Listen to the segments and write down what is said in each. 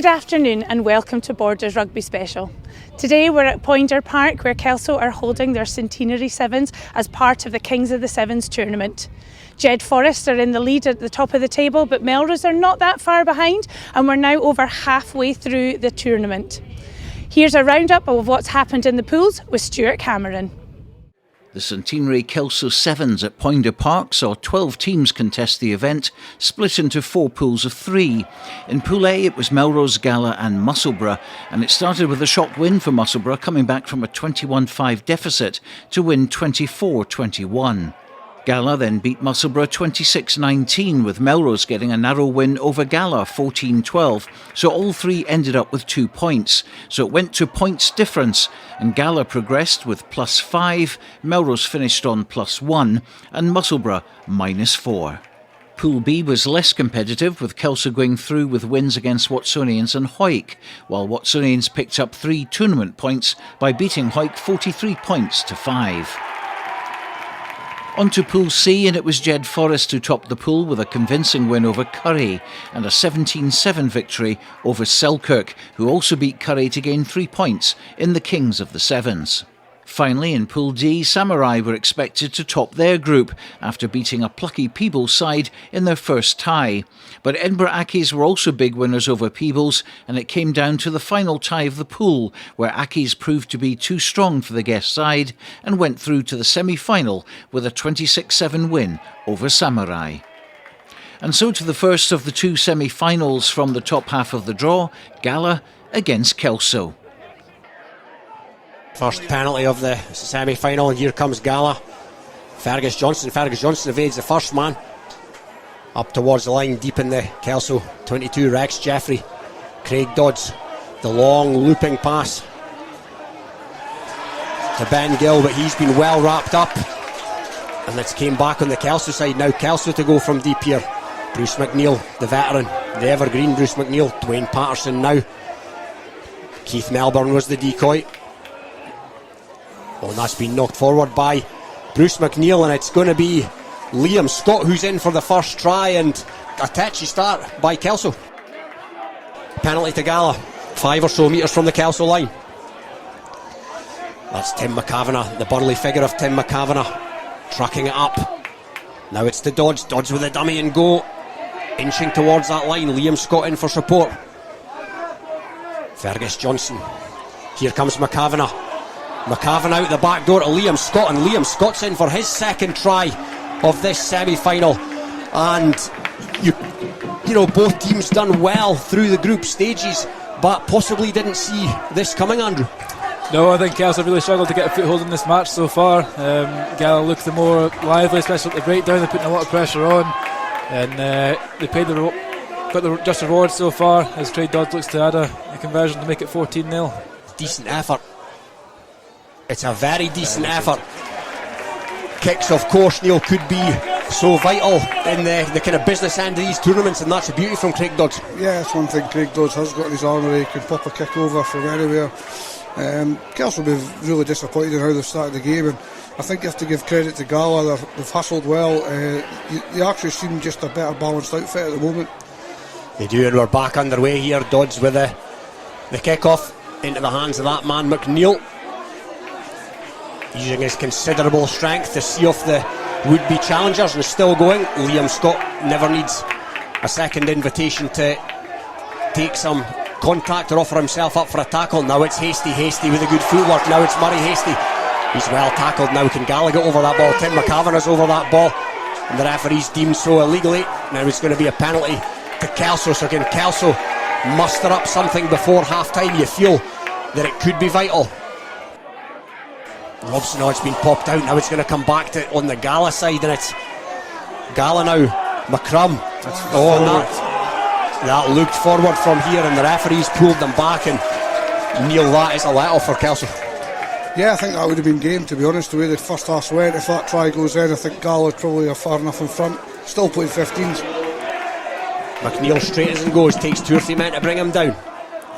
Good afternoon and welcome to Borders Rugby Special. Today we're at Poynder Park where Kelso are holding their Centenary Sevens as part of the Kings of the Sevens tournament. Jed Forest are in the lead at the top of the table, but Melrose are not that far behind and we're now over halfway through the tournament. Here's a roundup of what's happened in the pools with Stuart Cameron. The Centenary Kelso Sevens at Poynder Park saw 12 teams contest the event, split into 4 pools of 3. In Pool A it was Melrose, Gala and Musselburgh, and it started with a shock win for Musselburgh, coming back from a 21-5 deficit to win 24-21. Gala then beat Musselburgh 26-19, with Melrose getting a narrow win over Gala 14-12, so all 3 ended up with 2 points. So it went to points difference, and Gala progressed with +5, Melrose finished on +1, and Musselburgh -4. Pool B was less competitive, with Kelso going through with wins against Watsonians and Hawick, while Watsonians picked up 3 tournament points by beating Hawick 43 points to 5. On to Pool C, and it was Jed Forest who topped the pool with a convincing win over Curry and a 17-7 victory over Selkirk, who also beat Curry to gain 3 points in the Kings of the Sevens. Finally, in Pool D, Samurai were expected to top their group after beating a plucky Peebles side in their first tie. But Edinburgh Accies were also big winners over Peebles, and it came down to the final tie of the pool, where Accies proved to be too strong for the guest side and went through to the semi-final with a 26-7 win over Samurai. And so to the first of the 2 semi-finals from the top half of the draw, Gala against Kelso. First penalty of the semi-final, and here comes Gala. Fergus Johnson evades the first man. Up towards the line, deep in the Kelso 22, Rex Jeffrey. Craig Dodds, the long looping pass to Ben Gill, but he's been well wrapped up. And it's came back on the Kelso side now. Kelso to go from deep here. Bruce McNeil, the veteran, the evergreen Bruce McNeil. Dwayne Patterson now. Keith Melbourne was the decoy. Oh, and that's been knocked forward by Bruce McNeil, and it's going to be Liam Scott who's in for the first try, and a touchy start by Kelso. Penalty to Gala, 5 or so metres from the Kelso line. That's Tim McCavanagh, the burly figure of Tim McCavanagh, trucking it up. Now it's to Dodds with a dummy and go, inching towards that line. Liam Scott in for support. Fergus Johnson, here comes McCavanagh out the back door to Liam Scott, and Liam Scott's in for his second try of this semi-final. And you know, both teams done well through the group stages, but possibly didn't see this coming, Andrew. No, I think Kelso really struggled to get a foothold in this match so far. Gala looked the more lively, especially at the breakdown. They're putting a lot of pressure on, and they got the just reward so far, as Craig Dodds looks to add a conversion to make it 14-0. Decent effort. It's a very decent effort. Kicks, of course, Neil, could be so vital in the kind of business end of these tournaments, and that's a beauty from Craig Dodds. Yeah, that's one thing Craig Dodds has got in his armoury. He can pop a kick over from anywhere. Kelso will be really disappointed in how they've started the game, and I think you have to give credit to Gala. They've hustled well. They actually seem just a better balanced outfit at the moment. They do, and we're back underway here. Dodds with the kick-off into the hands of that man McNeil, using his considerable strength to see off the would-be challengers, and still going. Liam Scott never needs a second invitation to take some contact or offer himself up for a tackle. Now it's Hasty with a good footwork. Now it's Murray Hasty. He's well tackled now. Can Gala get over that ball? Tim McCavanagh's over that ball, and the referee's deemed so illegally. Now it's going to be a penalty to Kelso. So can Kelso muster up something before half-time? You feel that it could be vital. Robson, it's been popped out. Now it's going to come back to on the Gala side, and it's Gala now. McCrum. That looked forward from here, and the referees pulled them back. And Neil, that is a let off for Kelso. Yeah, I think that would have been game, to be honest, the way the first half went. If that try goes in, I think Gala probably are far enough in front. Still playing 15s. McNeil straight as and goes, takes 2 or 3 men to bring him down,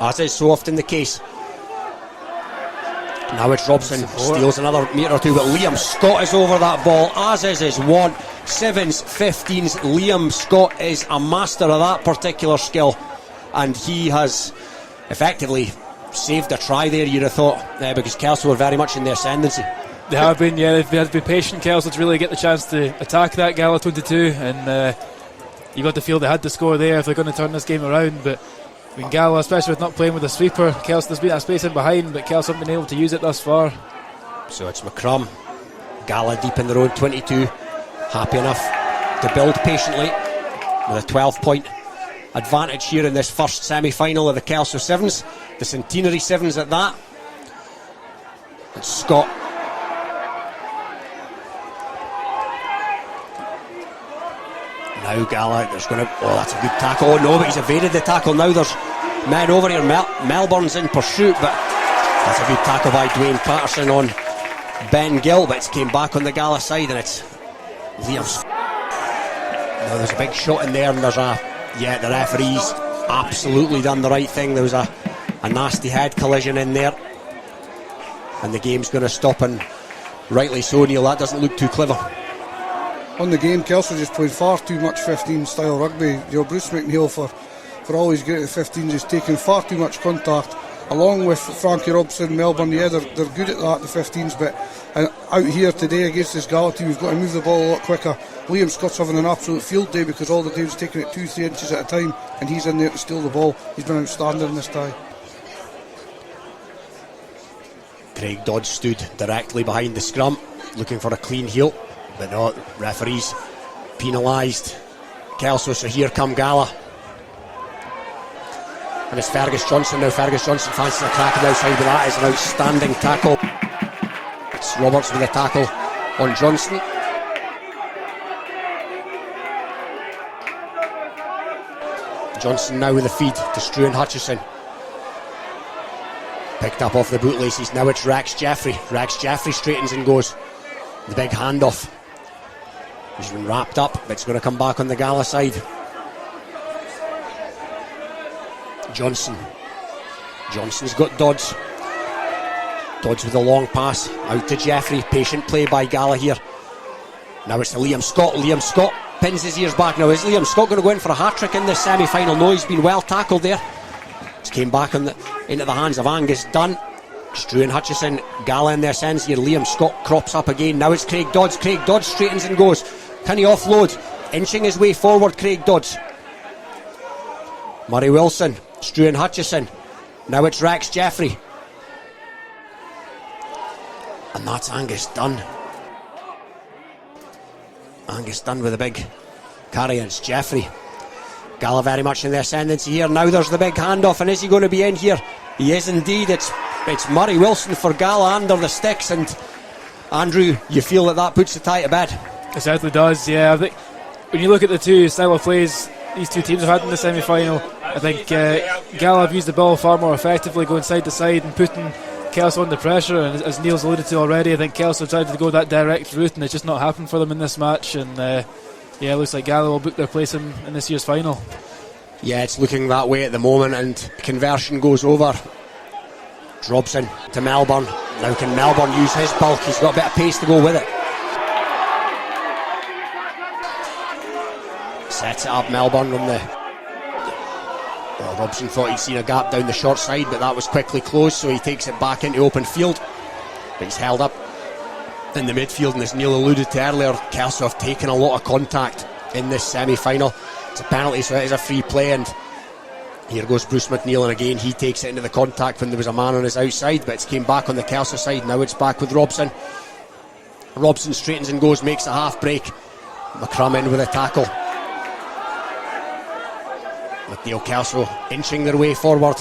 as is so often the case. Now it's Robson, steals another metre or two, but Liam Scott is over that ball, as is his want. 7s, 15s, Liam Scott is a master of that particular skill. and he has effectively saved a try there, you'd have thought, because Kelso were very much in the ascendancy. They have been, yeah. They've had to be patient, Kelso, to really get the chance to attack that Gala 22, and you got to feel they had to score there if they're going to turn this game around. But I mean, Gala, especially with not playing with a sweeper, Kelso, there's been that space in behind, but Kelso haven't been able to use it thus far. So it's McCrum, Gala deep in their own 22, happy enough to build patiently with a 12-point advantage here in this first semi-final of the Kelso Sevens, the Centenary Sevens at that. And Scott now Gala, there's going to, oh, that's a good tackle. Oh no, but he's evaded the tackle. Now there's men over here. Melbourne's in pursuit, but that's a good tackle by Dwayne Patterson on Ben Gill, but it's came back on the Gala side, and it's Liam's. Now there's a big shot in there, and there's the referee's absolutely done the right thing. There was a nasty head collision in there, and the game's going to stop, and rightly so, Neil. That doesn't look too clever. On the game, Kelso just played far too much 15 style rugby. Bruce McNeil, for all he's great at 15s, is taking far too much contact, along with Frankie Robson, Melbourne. Yeah, they're good at that, the 15s, but out here today against this Gala team, we've got to move the ball a lot quicker. Liam Scott's having an absolute field day because all the Dave's taking it 2-3 inches at a time, and he's in there to steal the ball. He's been outstanding in this tie. Craig Dodds stood directly behind the scrum, looking for a clean heel, but no, referees penalised Kelso, so here come Gala. And it's Fergus Johnson now. Fergus Johnson fancies a crack outside, but that is an outstanding tackle. It's Roberts with a tackle on Johnson. Johnson now with a feed to Struan Hutchison. Picked up off the bootlaces. Now it's Rex Jeffrey. Rex Jeffrey straightens and goes. The big handoff. He's been wrapped up, but it's going to come back on the Gala side. Johnson's got Dodds. Dodds with a long pass out to Jeffrey. Patient play by Gala here. Now it's to Liam Scott. Liam Scott pins his ears back. Now is Liam Scott going to go in for a hat-trick in this semi-final? No, he's been well tackled there. It's came back into the hands of Angus Dunn. Struan Hutchison, Gala in their sense here. Liam Scott crops up again. Now it's Craig Dodds. Craig Dodds straightens and goes. Can he offload? Inching his way forward, Craig Dodds. Murray Wilson, Struan Hutchison. Now it's Rex Jeffrey. And that's Angus Dunn. Angus Dunn with a big carry, and it's Jeffrey. Gala very much in the ascendancy here. Now there's the big handoff, and is he going to be in here? He is indeed. It's Murray Wilson for Gala under the sticks, and Andrew, you feel that puts the tie to bed? It certainly does, yeah. I think when you look at the two style of plays these two teams have had in the semi-final, I think Gala have used the ball far more effectively, going side to side and putting Kelso under pressure, and as Neil's alluded to already, I think Kelso tried to go that direct route, and it's just not happened for them in this match, and it looks like Gala will book their place in this year's final. Yeah, it's looking that way at the moment, and conversion goes over. Robson to Melbourne. Now can Melbourne use his bulk? He's got a bit of pace to go with it. Sets it up, Melbourne on the... Well, Robson thought he'd seen a gap down the short side, but that was quickly closed, so he takes it back into open field. But he's held up in the midfield, and as Neil alluded to earlier, Kelso have taken a lot of contact in this semi-final. It's a penalty, so it is a free play, and here goes Bruce McNeil, and again he takes it into the contact when there was a man on his outside, but it's came back on the Kelso side. Now it's back with Robson. Robson straightens and goes, makes a half break. McCrum in with a tackle. McNeil, Kelso inching their way forward.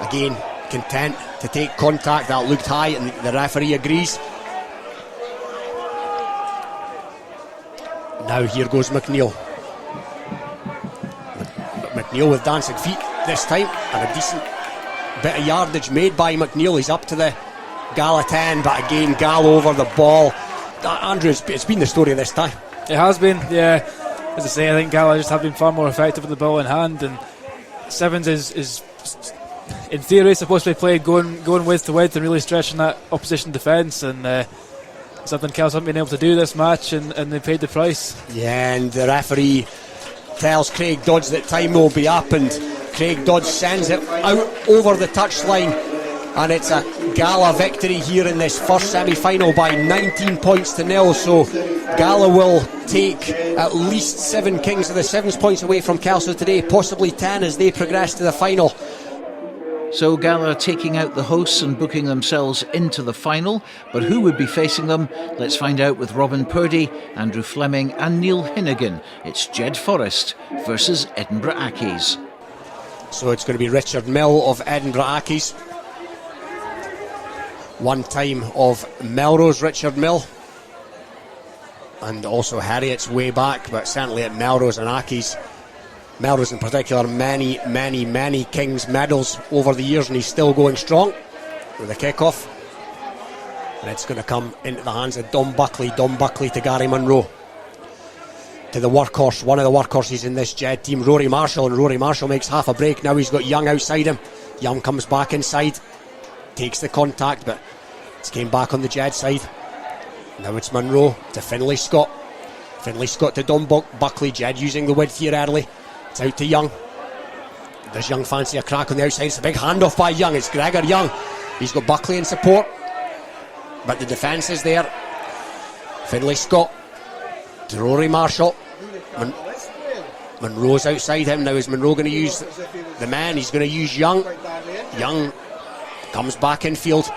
Again, content to take contact. That looked high, and the referee agrees. Now here goes McNeil. McNeil with dancing feet this time, and a decent bit of yardage made by McNeil. He's up to the Gala 10, but again Gala over the ball. Andrew, it's been the story of this tie. It has been, yeah. As I say, I think Gala just have been far more effective with the ball in hand, and Sevens is in theory supposed to be played going width to width and really stretching that opposition defence, and something Kelso haven't been able to do this match, and they paid the price. Yeah, and the referee tells Craig Dodds that time will be up, and Craig Dodds sends it out over the touchline, and it's a Gala victory here in this first semi-final by 19 points to 0. So Gala will take at least 7 Kings of the Sevens points away from Kelso today, possibly 10 as they progress to the final. So Gala taking out the hosts and booking themselves into the final, but who would be facing them? Let's find out with Robin Purdie, Andrew Fleming and Neil Hinnigan. It's Jed Forest versus Edinburgh Accies. So it's going to be Richard Mill of Edinburgh Accies. One time of Melrose, Richard Mill, and also Harriet's way back, but certainly at Melrose and Accies. Melrose in particular, many King's medals over the years, and he's still going strong with a kick-off. And it's going to come into the hands of Dom Buckley to Gary Munro. To the workhorse, one of the workhorses in this Jed team, Rory Marshall, and Rory Marshall makes half a break. Now he's got Young outside him. Young comes back inside, takes the contact, but it's came back on the Jed side. Now it's Munro to Finlay Scott. Finlay Scott to Dom Buckley. Jed using the width here early. It's out to Young. Does Young fancy a crack on the outside? It's a big handoff by Young. It's Gregor Young. He's got Buckley in support, but the defence is there. Finlay Scott to Rory Marshall. Munro's outside him. Now is Munro going to use the man? He's going to use Young. Young comes back infield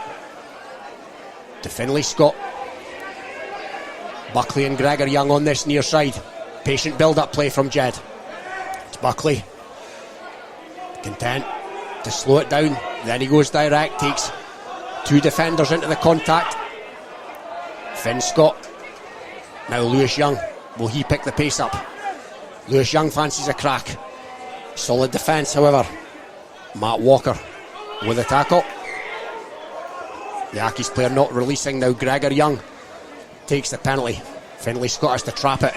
to Finlay Scott. Buckley and Gregor Young on this near side. Patient build-up play from Jed. It's Buckley. Content to slow it down. Then he goes direct. Takes 2 defenders into the contact. Finn Scott. Now Lewis Young. Will he pick the pace up? Lewis Young fancies a crack. Solid defence, however. Matt Walker with a tackle. The Accies player not releasing. Now Gregor Young takes the penalty. Finlay Scott has to trap it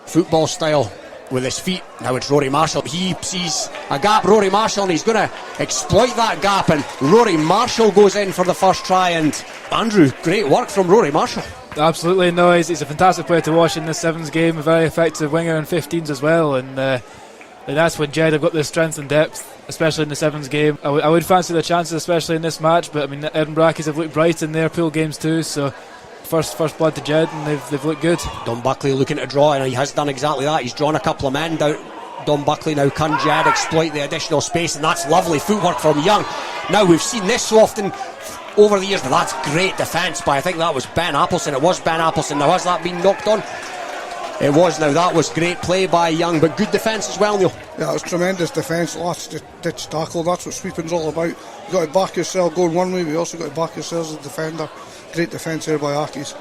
football style with his feet. Now it's Rory Marshall. He sees a gap, Rory Marshall, and he's going to exploit that gap, and Rory Marshall goes in for the first try. And Andrew, great work from Rory Marshall. Absolutely, no, he's a fantastic player to watch in this Sevens game. A very effective winger in 15s as well, and that's when Jed have got the strength and depth, especially in the Sevens game. I would fancy their chances, especially in this match, but I mean, Edinburgh Accies have looked bright in their pool games too, so first blood to Jed, and they've looked good. Dom Buckley looking to draw, and he has done exactly that. He's drawn a couple of men down. Dom Buckley now can Jed exploit the additional space, and that's lovely footwork from Young. Now we've seen this so often over the years, but that's great defence by, I think that was Ben Appleson. It was Ben Appleson. Now has that been knocked on? It was. Now that was great play by Young, but good defence as well, Neil. Yeah, it was tremendous defence, last ditch tackle. That's what sweeping's all about. You've got to back yourself going one way, but you also got to back yourself as a defender. Great defence here by Accies.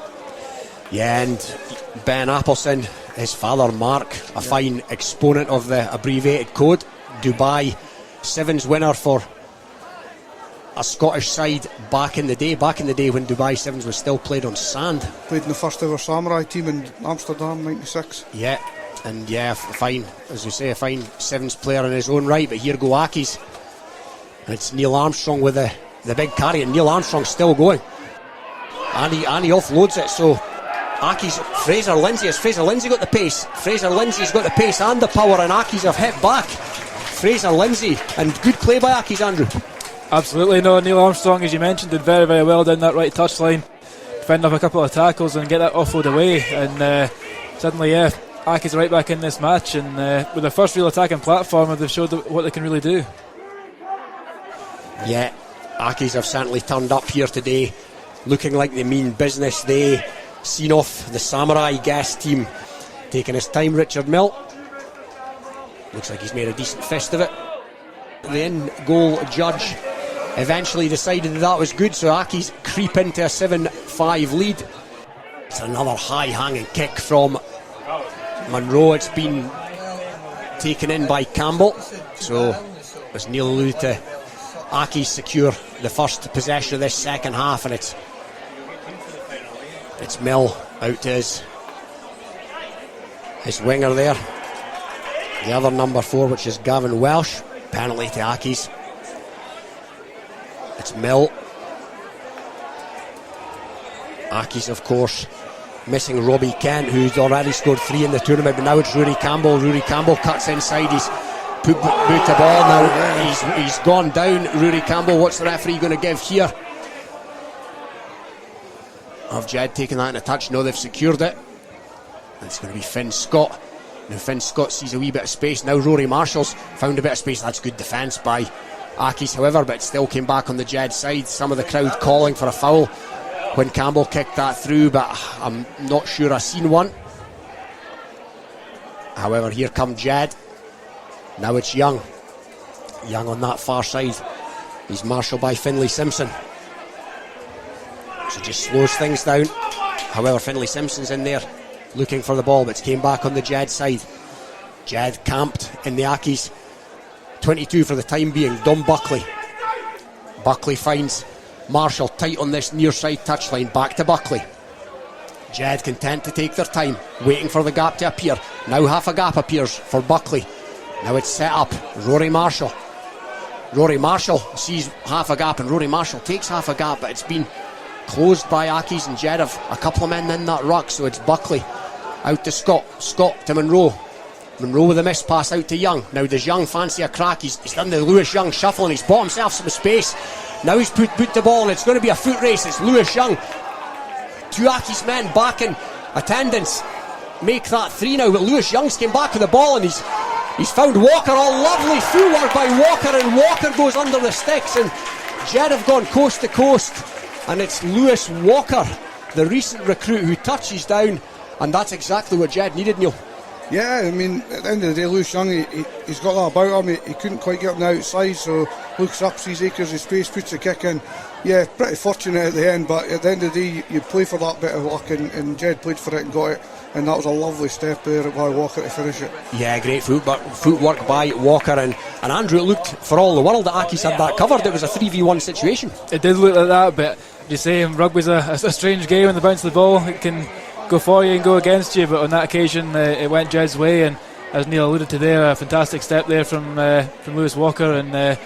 Yeah, and Ben Appleson, his father Mark, a fine exponent of the abbreviated code. Dubai Sevens winner for a Scottish side back in the day when Dubai Sevens was still played on sand. Played in the first ever Samurai team in Amsterdam, 96. Yeah, and yeah, fine, as you say, a fine Sevens player in his own right. But here go Accies. It's Neil Armstrong with the big carry, and Neil Armstrong's still going. And he offloads it, so Accies, Fraser Lindsay got the pace. Fraser Lindsay's got the pace and the power, and Accies have hit back. Fraser Lindsay, and good play by Accies, Andrew. Absolutely, no, Neil Armstrong, as you mentioned, did very, very well down that right touchline. Defend up a couple of tackles and get that offload away, and suddenly, yeah, Accies are right back in this match, and with their first real attacking platform, they've showed what they can really do. Yeah, Accies have certainly turned up here today, looking like they mean business. They seen off the Samurai guest team, taking his time. Richard Mill looks like he's made a decent fist of it. The in-goal judge eventually decided that was good, so Accies creep into a 7-5 lead. It's another high-hanging kick from Munro. It's been taken in by Campbell, so as Neil alluded to, Accies secure the first possession of this second half, and it's Mill out to his winger there, the other number 4, which is Gavin Welsh. Penalty to Accies. It's Mill. Accies, of course, missing Robbie Kent, who's already scored 3 in the tournament, but now it's Rory Campbell. Rory Campbell cuts inside. He's boot the ball now. He's gone down. Rory Campbell, what's the referee going to give here? Have Jed taken that in a touch? No, they've secured it. It's going to be Finn Scott. Now Finn Scott sees a wee bit of space. Now Rory Marshall's found a bit of space. That's good defence by Aki's, however, but it still came back on the Jed side. Some of the crowd calling for a foul when Campbell kicked that through, but I'm not sure I've seen one. However, here come Jed. Now it's Young. Young on that far side. He's marshalled by Finlay Simpson. So just slows things down. However, Finlay Simpson's in there looking for the ball, but it's came back on the Jed side. Jed camped in the Aki's 22 for the time being. Dom Buckley. Buckley finds Marshall tight on this near side touchline. Back to Buckley. Jed content to take their time, waiting for the gap to appear. Now half a gap appears for Buckley. Now it's set up. Rory Marshall. Rory Marshall sees half a gap, and Rory Marshall takes half a gap, but it's been closed by Aki's, and Jed have a couple of men in that ruck, so it's Buckley out to Scott. Scott to Monroe. Monroe with a miss pass out to Young. Now does Young fancy a crack? He's done the Lewis Young shuffle, and he's bought himself some space. Now he's put the ball, and it's going to be a foot race. It's Lewis Young. Two Aki's men back in attendance make that 3 now, but Lewis Young's came back with the ball, and he's found Walker. Oh, lovely footwork by Walker, and Walker goes under the sticks, and Jed have gone coast to coast, and it's Lewis Walker, the recent recruit, who touches down, and that's exactly what Jed needed, Neil. Yeah, I mean, at the end of the day, Lewis Young, he's got that about him. He couldn't quite get up the outside, so looks up, sees acres of space, puts the kick in. Yeah, pretty fortunate at the end, but at the end of the day, you play for that bit of luck, and Jed played for it and got it, and that was a lovely step there by Walker to finish it. Yeah, great footwork by Walker, and Andrew, it looked for all the world that Aki's had that covered. It was a 3v1 situation. It did look like that, but you say rugby's a strange game. When the bounce of the ball, it can go for you and go against you, but on that occasion it went Jed's way, and as Neil alluded to there, a fantastic step there from Lewis Walker, and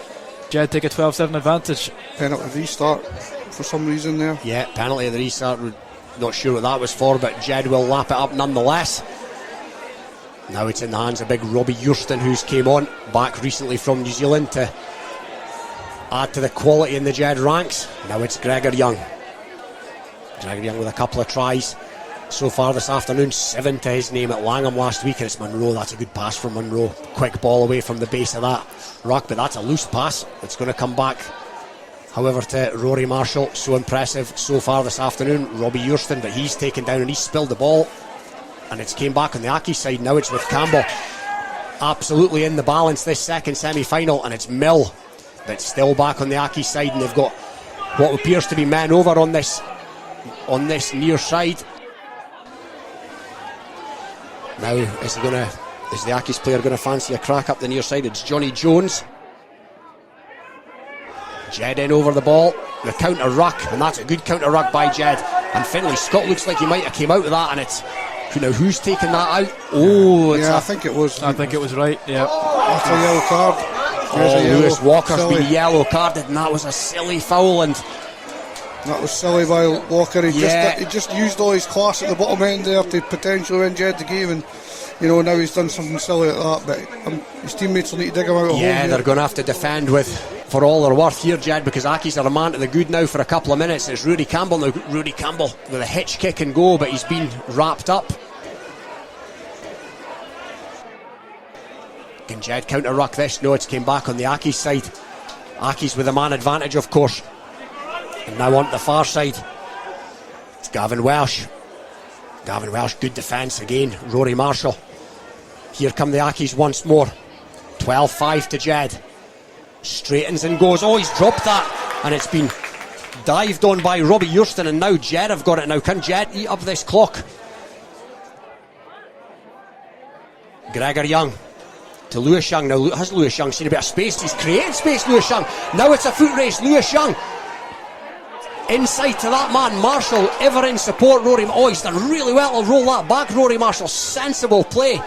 Jed take a 12-7 advantage. Penalty restart for some reason there. Yeah, penalty at the restart. Not sure what that was for, but Jed will lap it up nonetheless. Now it's in the hands of big Robbie Urston, who's came on back recently from New Zealand to add to the quality in the Jed ranks. Now it's Gregor Young. Gregor Young with a couple of tries so far this afternoon, 7 to his name at Langham last week, and it's Monroe. That's a good pass from Monroe. Quick ball away from the base of that ruck, but that's a loose pass. It's going to come back, however, to Rory Marshall. So impressive so far this afternoon, Robbie Urston, but he's taken down and he's spilled the ball, and it's came back on the Aki side. Now it's with Campbell absolutely in the balance this second semi-final, and it's Mill that's still back on the Aki side, and they've got what appears to be men over on this near side. Now, is the Aki's player going to fancy a crack up the near side? It's Johnny Jones. Jed in over the ball, the counter ruck, and that's a good counter ruck by Jed. And Finlay Scott looks like he might have came out of that, and it's who's taken that out? Oh, I think it was. I think it was right. Yeah, that's a yellow card. Lewis Walker's been yellow carded, and that was a silly foul, and that was silly by Walker. He just used all his class at the bottom end there to potentially win Jed the game, and now he's done something silly like that, but his teammates will need to dig him out of hole. They're going to have to defend for all they're worth here, Jed, because Aki's are a man to the good now for a couple of minutes. It's Rudy Campbell now. Rudy Campbell with a hitch kick and go, but he's been wrapped up. Can Jed counter ruck this? No, it's came back on the Aki's side. Aki's with a man advantage, of course. And now on the far side, it's Gavin Welsh. Gavin Welsh, good defence again. Rory Marshall. Here come the Aki's once more. 12-5 to Jed. Straightens and goes. Oh, he's dropped that, and it's been dived on by Robbie Urston, and now Jed have got it. Now can Jed eat up this clock? Gregor Young to Lewis Young. Now has Lewis Young seen a bit of space? He's created space, Lewis Young. Now it's a foot race. Lewis Young inside to that man Marshall, ever in support. Rory, he's done really well to roll that back. Rory Marshall, sensible play.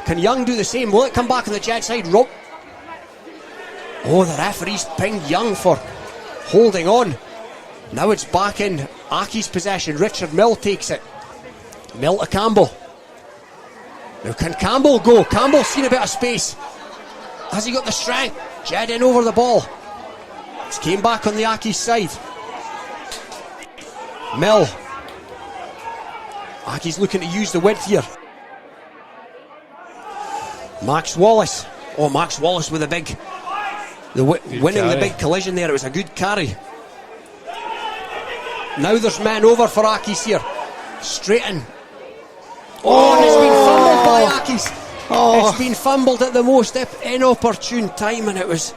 Can Young do the same? Will it come back on the Jed side? The referee's pinged Young for holding on. Now it's back in Aki's possession. Richard Mill takes it. Mill to Campbell. Now can Campbell go? Campbell's seen a bit of space. Has he got the strength? Jed in over the ball. It's came back on the Aki's side. Mill. Aki's looking to use the width here. Max Wallace. Oh, Max Wallace with a big... winning carry. The big collision there. It was a good carry. Now there's men over for Aki's here. Straight in. Oh, and it's been fumbled by Aki's. It's been fumbled at the most inopportune time, and it was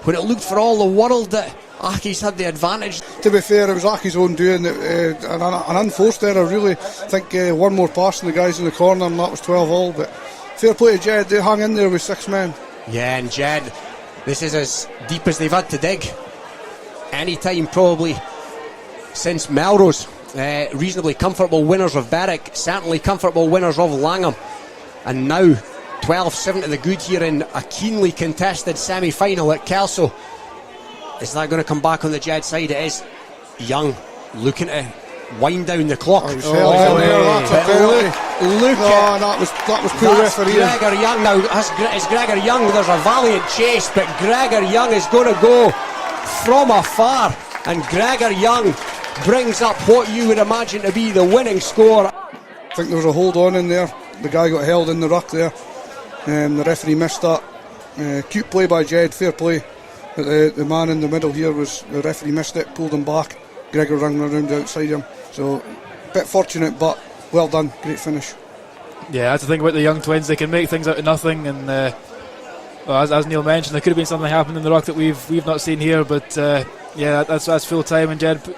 when it looked for all the world that Aki's had the advantage. To be fair, it was Aki's own doing, an unforced error really. I think one more pass and the guys in the corner and that was 12 all, but fair play to Jed, they hung in there with 6 men. Yeah, and Jed, this is as deep as they've had to dig. Any time probably since Melrose. Reasonably comfortable winners of Berwick, certainly comfortable winners of Langham, and now 12-7 to the good here in a keenly contested semi-final at Kelso. Is that going to come back on the Jed side? It is. Young looking to wind down the clock. That was poor refereeing. Gregor Young now. It's Gregor Young. There's a valiant chase, but Gregor Young is going to go from afar, and Gregor Young brings up what you would imagine to be the winning score. I think there was a hold on in there. The guy got held in the ruck there. The referee missed that. Cute play by Jed, fair play. But the man in the middle here was, the referee missed it, pulled him back. Gregor ran around outside him. So, a bit fortunate, but well done, great finish. Yeah, that's the thing about the young twins, they can make things out of nothing, and as Neil mentioned, there could have been something happened in the ruck that we've not seen here, but yeah, that's full time, and Jed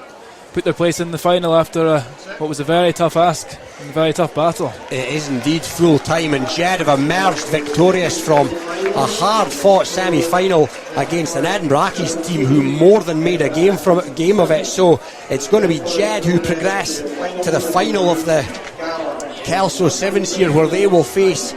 put their place in the final after what was a very tough ask and a very tough battle. It is indeed full time, and Jed have emerged victorious from a hard fought semi-final against an Edinburgh Accies team who more than made a game of it. So it's going to be Jed who progress to the final of the Kelso Sevens here, where they will face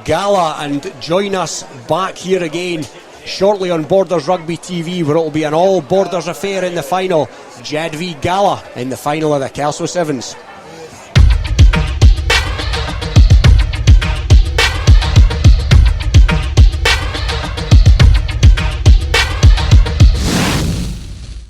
Gala, and join us back here again shortly on Borders Rugby TV, where it will be an all Borders affair in the final. Jed v Gala in the final of the Kelso Sevens.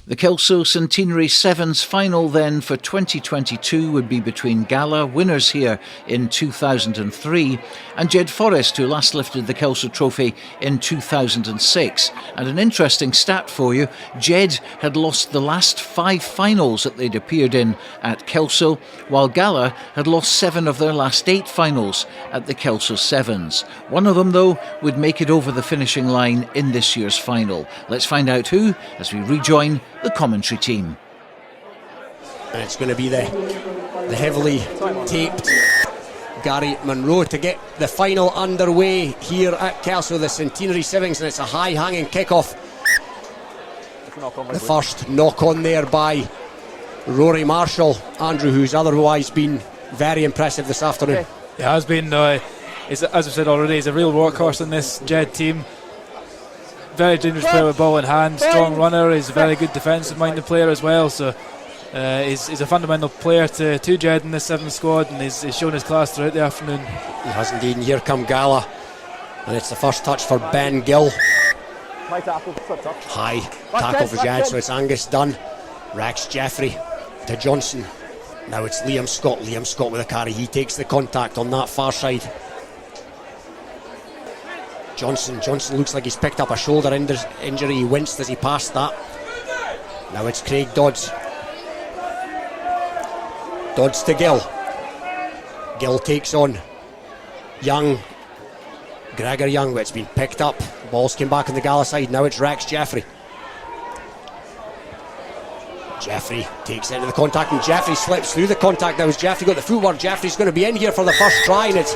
The Kelso Centenary Sevens final then for 2022 would be between Gala, winners here in 2003, and Jed Forrest, who last lifted the Kelso Trophy in 2006. And an interesting stat for you, Jed had lost the last 5 finals that they'd appeared in at Kelso, while Gala had lost 7 of their last 8 finals at the Kelso Sevens. One of them, though, would make it over the finishing line in this year's final. Let's find out who as we rejoin the commentary team. And it's going to be the heavily taped Gary Munro to get the final underway here at Kelso, the Centenary Sevens, and it's a high hanging kickoff. The first knock on there by Rory Marshall, Andrew, who's otherwise been very impressive this afternoon. It has been, as I've said already, he's a real workhorse in this Jed team. Very dangerous player with ball in hand, strong runner, he's a very good defensive minded player as well, so he's a fundamental player to Jed in this 7th squad, and he's shown his class throughout the afternoon. He has indeed, and here come Gala, and it's the first touch for Ben Gill. High tackle for Jed, so it's Angus Dunn. Rex Jeffrey to Johnson. Now it's Liam Scott with a carry, he takes the contact on that far side. Johnson looks like he's picked up a shoulder injury. He winced as he passed that. Now it's Craig Dodds. Dodds to Gill. Gill takes on Young. Gregor Young, but it's been picked up. Balls came back on the Gala side. Now it's Rex Jeffrey. Jeffrey takes into the contact, and Jeffrey slips through the contact. Now as Jeffrey got the footwork, Jeffrey's going to be in here for the first try, and it's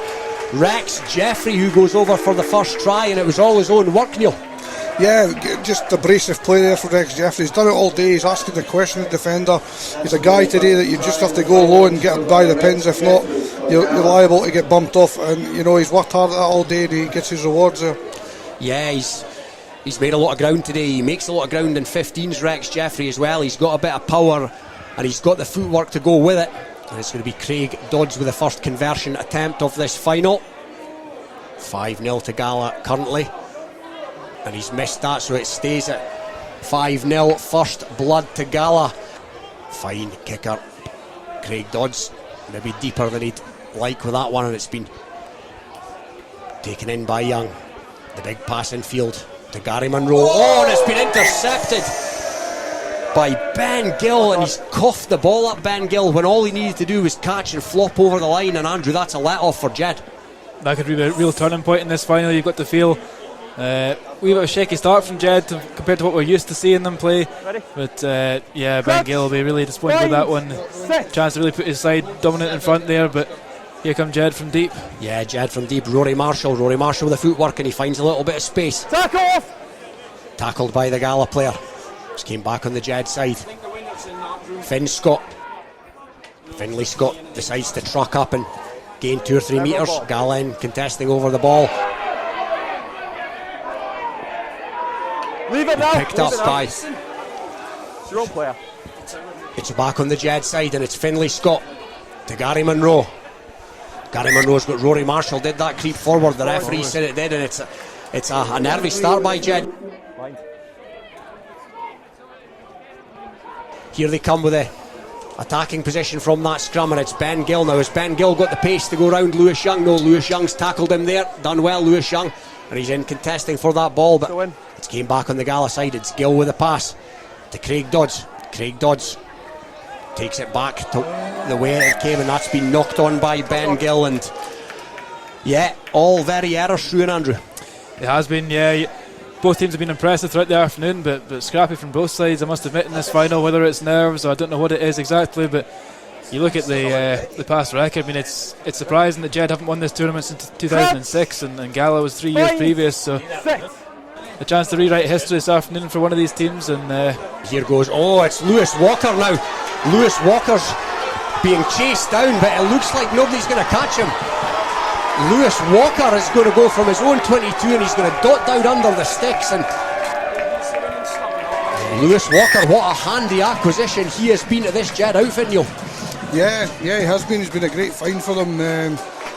Rex Jeffrey who goes over for the first try, and it was all his own work, Neil. Yeah, just abrasive play there for Rex Jeffrey. He's done it all day, he's asking the question of the defender. He's a guy today that you just have to go low and get him by the pins. If not, you're liable to get bumped off, and you know he's worked hard at that all day and he gets his rewards there. Yeah, he's made a lot of ground today. He makes a lot of ground in 15s, Rex Jeffrey, as well. He's got a bit of power and he's got the footwork to go with it. And it's going to be Craig Dodds with the first conversion attempt of this final. 5-0 to Gala currently. And he's missed that, so it stays at 5-0. First blood to Gala. Fine kicker, Craig Dodds. Maybe deeper than he'd like with that one, and it's been taken in by Young. The big pass in field to Gary Munro. Oh, and it's been intercepted by Ben Gill, and he's coughed the ball up Ben Gill when all he needed to do was catch and flop over the line. And Andrew, that's a let-off for Jed. That could be a real turning point in this final. You've got to feel we have a shaky start from Jed compared to what we're used to seeing them play. But yeah, Ben Gill will be really disappointed with that one. Chance to really put his side dominant in front there, but here come Jed from deep. Yeah, Jed from deep. Rory Marshall with the footwork, and he finds a little bit of space. Tackle off! Tackled by the Gala player. Just came back on the Jed side. Finley Scott decides to truck up and gain 2 or 3 metres. Gala contesting over the ball. Leave it now. Picked up by. It's your own player. It's back on the Jed side, and it's Finley Scott to Gary Munro. Gary Munro's got Rory Marshall, did that creep forward. The referee said it did, and it's a nervy start by Jed. Here they come with a attacking position from that scrum, and it's Ben Gill now. Has Ben Gill got the pace to go round Lewis Young? No, Lewis Young's tackled him there. Done well, Lewis Young, and he's in contesting for that ball, but it's came back on the Gala side. It's Gill with the pass to Craig Dodds. Craig Dodds takes it back to the way it came, and that's been knocked on by Ben Gill. And yeah, all very error-strewn, Andrew. It has been, yeah. Both teams have been impressive throughout the afternoon, but scrappy from both sides, I must admit, in this final. Whether it's nerves or I don't know what it is exactly, but you look at the past record. I mean, it's surprising that Jed haven't won this tournament since 2006, and Gala was 3 years previous. So a chance to rewrite history this afternoon for one of these teams. And here goes. Oh, it's Lewis Walker now. Lewis Walker's being chased down, but it looks like nobody's going to catch him. Lewis Walker is going to go from his own 22, and he's going to dot down under the sticks. And Lewis Walker, what a handy acquisition he has been to this Jed outfit, Neil. Yeah, he has been. He's been a great find for them.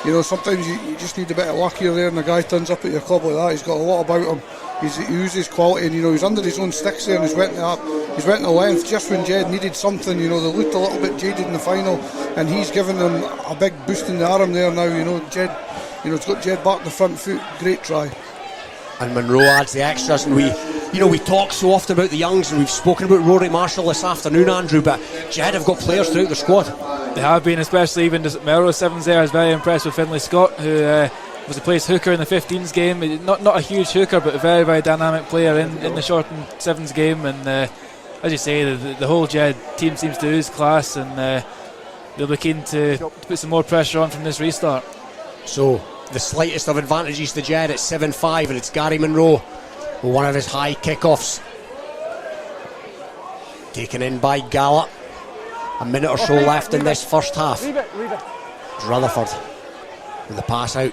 You know, sometimes you just need a bit of luck here there, and the guy turns up at your club like that. He's got a lot about him. He uses quality, and you know, he's under his own sticks there, and he's went to length just when Jed needed something. You know, they looked a little bit jaded in the final, and he's given them a big boost in the arm there now. You know, Jed, you know, it's got Jed back on the front foot. Great try. And Munro adds the extras, and we talk so often about the youngs, and we've spoken about Rory Marshall this afternoon, Andrew, but Jed have got players throughout their squad. They have been, especially even just Melrose Sevens there. I was very impressed with Finlay Scott, who was a place hooker in the 15s game. Not a huge hooker, but a very, very dynamic player in the shortened sevens game. And as you say, the whole Jed team seems to lose class, and they'll be keen to put some more pressure on from this restart. So the slightest of advantages to Jed at 7-5, and it's Gary Munro with one of his high kickoffs. Taken in by Gala. A minute or so left in this first half. Rutherford with the pass out.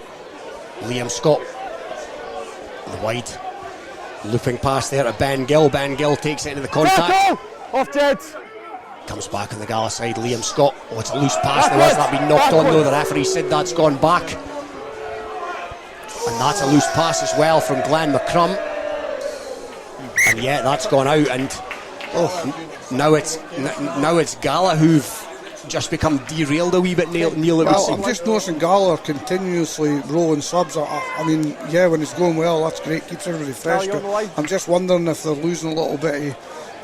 Liam Scott. The wide looping pass there to Ben Gill. Ben Gill takes it into the contact. Off Jed. Comes back on the Gala side. Liam Scott. Oh, it's a loose pass. There has that been knocked on though. The referee said that's gone back. And that's a loose pass as well from Glenn McCrum. And yeah, that's gone out. And now it's Gala who've just become derailed a wee bit, Neil. I'm just noticing Gala are continuously rolling subs. I mean, yeah, when it's going well, that's great, keeps everybody fresh. But I'm just wondering if they're losing a little bit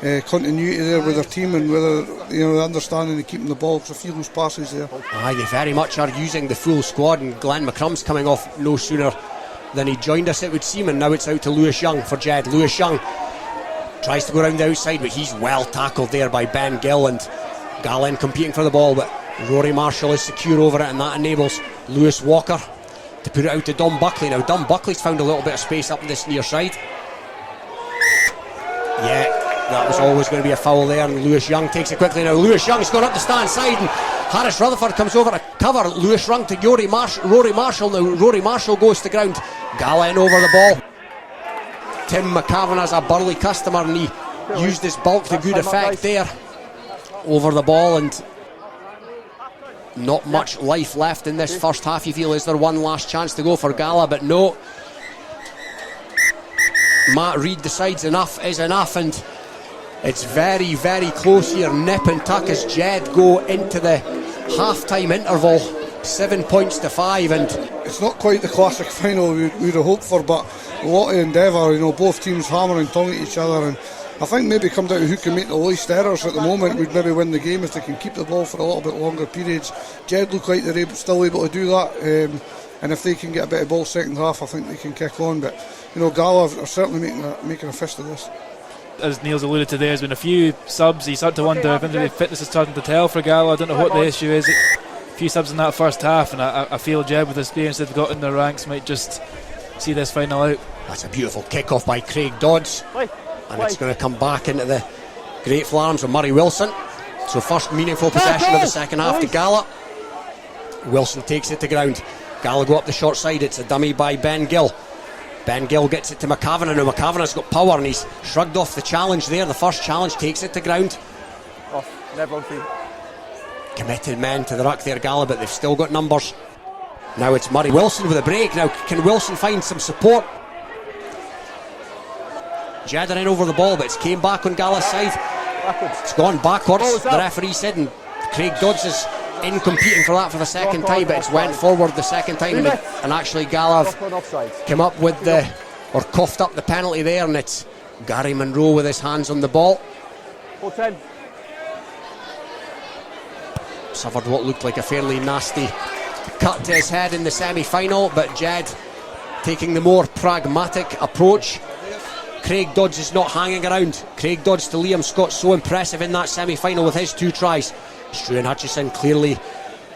of continuity there with their team, and whether the understanding of keeping the ball. Because a few loose passes there. Aye, they very much are using the full squad, and Glenn McCrum's coming off no sooner than he joined us, it would seem. And now it's out to Lewis Young for Jed. Lewis Young tries to go around the outside, but he's well tackled there by Ben Gill, and Gallin competing for the ball, but Rory Marshall is secure over it, and that enables Lewis Walker to put it out to Dom Buckley. Now Dom Buckley's found a little bit of space up this near side. Yeah, that was always going to be a foul there, and Lewis Young takes it quickly. Now Lewis Young's gone up the stand side, and Harris Rutherford comes over to cover. Lewis Young to Rory Marshall. Now Rory Marshall goes to ground. Gallin over the ball. Tim McCavan as a Burley customer, and he used his bulk to good effect there over the ball, and Not much life left in this first half. You feel, is there one last chance to go for Gala? But no. Matt Reid decides enough is enough, and it's very, very close here. Nip and tuck as Jed go into the half-time interval. 7 points to 5, and it's not quite the classic final we'd have hoped for, but a lot of endeavour. Both teams hammering tongue at each other, and I think maybe come down to who can make the least errors at the moment. We'd maybe win the game if they can keep the ball for a little bit longer periods. Jed look like they're still able to do that, and if they can get a bit of ball second half, I think they can kick on. But Gala are certainly making a fist of this. As Neil's alluded to, there's been a few subs. You start to wonder if the fitness is starting to tell for Gala. I don't know what the issue is. A few subs in that first half, and I feel Jed, with the experience they've got in their ranks, might just see this final out. That's a beautiful kick-off by Craig Dodds, and it's going to come back into the grateful arms of Murray Wilson. So first meaningful possession of the second half to Gala. Wilson takes it to ground. Gala go up the short side. It's a dummy by Ben Gill. Ben Gill gets it to McCavan, and now McCavan has got power, and he's shrugged off the challenge there. The first challenge, takes it to ground. Never on feet. Committed men to the ruck there, Gala, but they've still got numbers. Now it's Murray Wilson with a break. Now can Wilson find some support? Jed are in over the ball, but it's came back on Gala's side. It's gone backwards, the referee said, and Craig Dodds is in competing for that for the second time, but it's went forward the second time, and actually Gala came up with or coughed up the penalty there, and it's Gary Munro with his hands on the ball. 4-10. Suffered what looked like a fairly nasty cut to his head in the semi-final, but Jed taking the more pragmatic approach. Craig Dodds is not hanging around. Craig Dodds to Liam Scott, so impressive in that semi-final with his 2 tries. Struan Hutchison clearly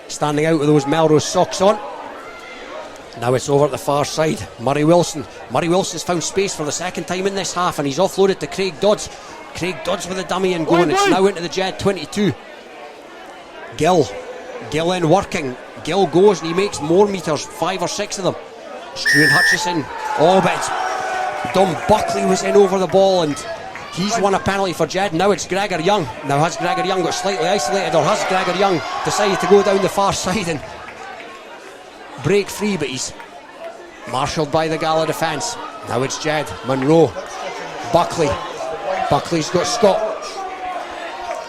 standing out with those Melrose socks on. Now it's over at the far side. Murray Wilson. Murray Wilson's found space for the second time in this half, and he's offloaded to Craig Dodds. Craig Dodds with a dummy and going. It's now into the Jed 22. Gill in working. Gill goes and he makes more meters, 5 or 6 of them. Struan Hutchison. Oh, but it's Dom Buckley was in over the ball, and he's won a penalty for Jed. Now it's Gregor Young. Now has Gregor Young got slightly isolated, or has Gregor Young decided to go down the far side and break free, but he's marshalled by the Gala defence. Now it's Jed. Munro. Buckley. Buckley's got Scott.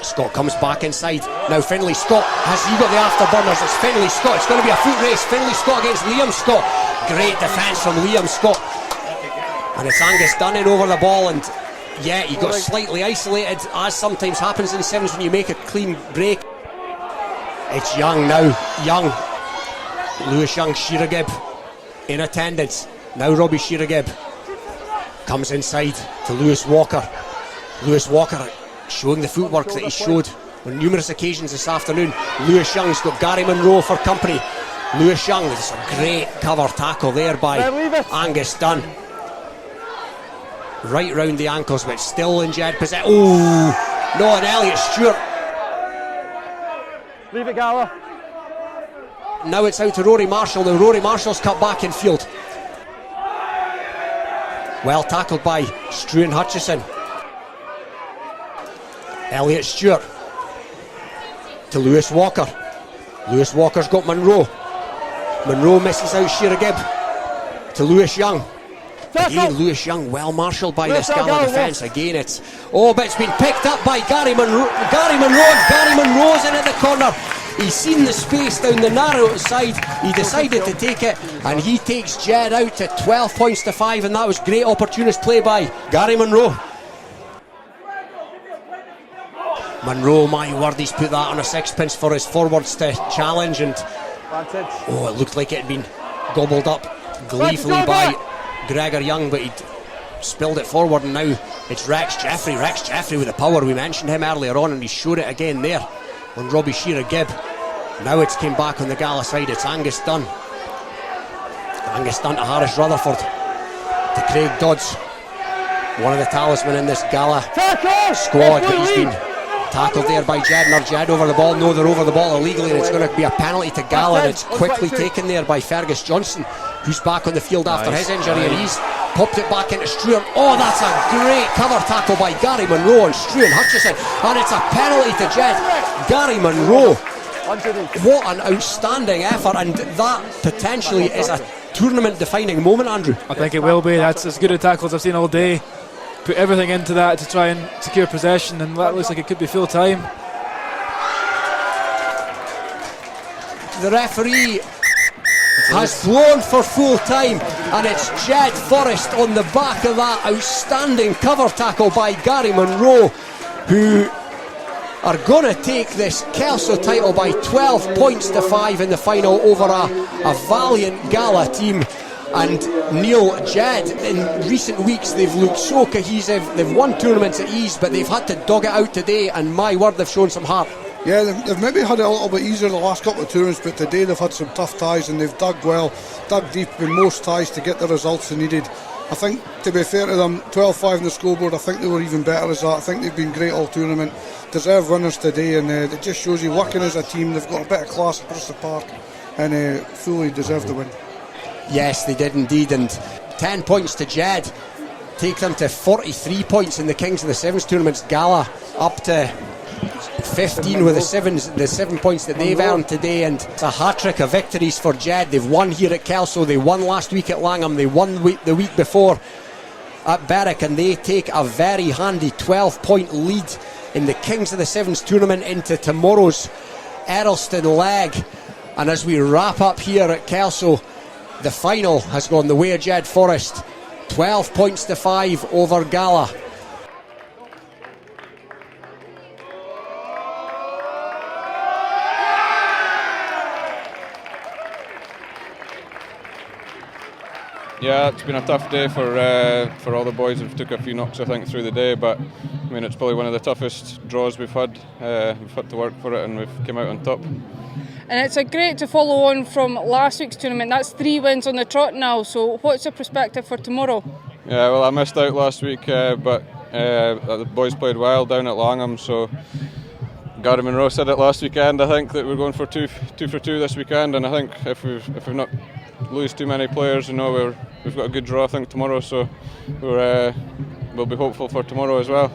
Scott comes back inside. Now Finlay Scott. Has he got the afterburners? It's Finlay Scott. It's going to be a foot race. Finlay Scott against Liam Scott. Great defence from Liam Scott. And it's Angus Dunn in over the ball, and yeah, he got slightly isolated, as sometimes happens in sevens when you make a clean break. It's Young now. Young. Lewis Young, Sheeragib in attendance. Now Robbie Sheeragib comes inside to Lewis Walker. Lewis Walker showing the footwork that he showed on numerous occasions this afternoon. Lewis Young's got Gary Munro for company. Lewis Young, there's a great cover tackle there by Angus Dunn. Right round the ankles, but still in Jed possession. Oh, no, and Elliot Stewart. Leave it, Gala. Now it's out to Rory Marshall. Now Rory Marshall's cut back in field. Well tackled by Struan Hutchison. Elliot Stewart to Lewis Walker. Lewis Walker's got Munro. Munro misses out Sheeragib to Lewis Young. Again, Lewis Young well marshalled by this Gala defence. Again, it's but it's been picked up by Gary Munro. Gary Munro's in at the corner. He's seen the space down the narrow side. He decided to take it, and he takes Jed out to 12 points to 5, and that was great opportunist play by Gary Munro. Munro, my word, he's put that on a sixpence for his forwards to challenge, and it looked like it had been gobbled up gleefully by Gregor Young, but he'd spilled it forward, and now it's Rex Jeffrey with the power. We mentioned him earlier on, and he showed it again there on Robbie Sheeragib. Now it's came back on the Gala side. It's Angus Dunn to Harris Rutherford to Craig Dodds, one of the talismen in this Gala squad, but he's been tackled there by Jed. Now Jed over the ball. No, they're over the ball illegally, and it's going to be a penalty to Gala, and it's quickly taken there by Fergus Johnson, who's back on the field after his injury, and he's popped it back into Struan. Oh, that's a great cover tackle by Gary Munro and Struan Hutchison, and it's a penalty to Jed. Gary Munro What an outstanding effort, and that potentially is a tournament-defining moment, Andrew. I think it will be. That's as good a tackle as I've seen all day. Put everything into that to try and secure possession, and that looks like it could be full time. The referee has blown for full time, and it's Jed Forrest on the back of that outstanding cover tackle by Gary Monroe, who are going to take this Kelso title by 12 points to 5 in the final over a valiant Gala team. And Neil, Jed, in recent weeks they've looked so cohesive. They've won tournaments at ease, but they've had to dug it out today, and my word, they've shown some heart. Yeah, they've maybe had it a little bit easier the last couple of tournaments, but today they've had some tough ties, and they've dug well, dug deep in most ties to get the results they needed. I think, to be fair to them, 12-5 in the scoreboard, I think they were even better as that. I think they've been great all tournament, deserved winners today, and it just shows you working as a team, they've got a bit of class at Bristol Park, and fully deserved the win. Yes, they did indeed, and 10 points to Jed take them to 43 points in the Kings of the Sevens tournaments. Gala up to 15 with the 7 points that they've earned today, and it's a hat-trick of victories for Jed. They've won here at Kelso, they won last week at Langham, they won the week before at Berwick, and they take a very handy 12-point lead in the Kings of the Sevens tournament into tomorrow's Earlston leg. And as we wrap up here at Kelso, the final has gone the way of Jed Forrest, 12 points to 5 over Gala. Yeah, it's been a tough day for all the boys. We've took a few knocks, I think, through the day, but I mean, it's probably one of the toughest draws we've had. We've had to work for it, and we've come out on top. And it's great to follow on from last week's tournament. That's 3 wins on the trot now, so what's the perspective for tomorrow? Yeah, well, I missed out last week, but the boys played well down at Langham, so Gary Monroe said it last weekend, I think, that we're going for two for two this weekend, and I think if we've not lose too many players, we've got a good draw, I think, tomorrow, so we'll be hopeful for tomorrow as well.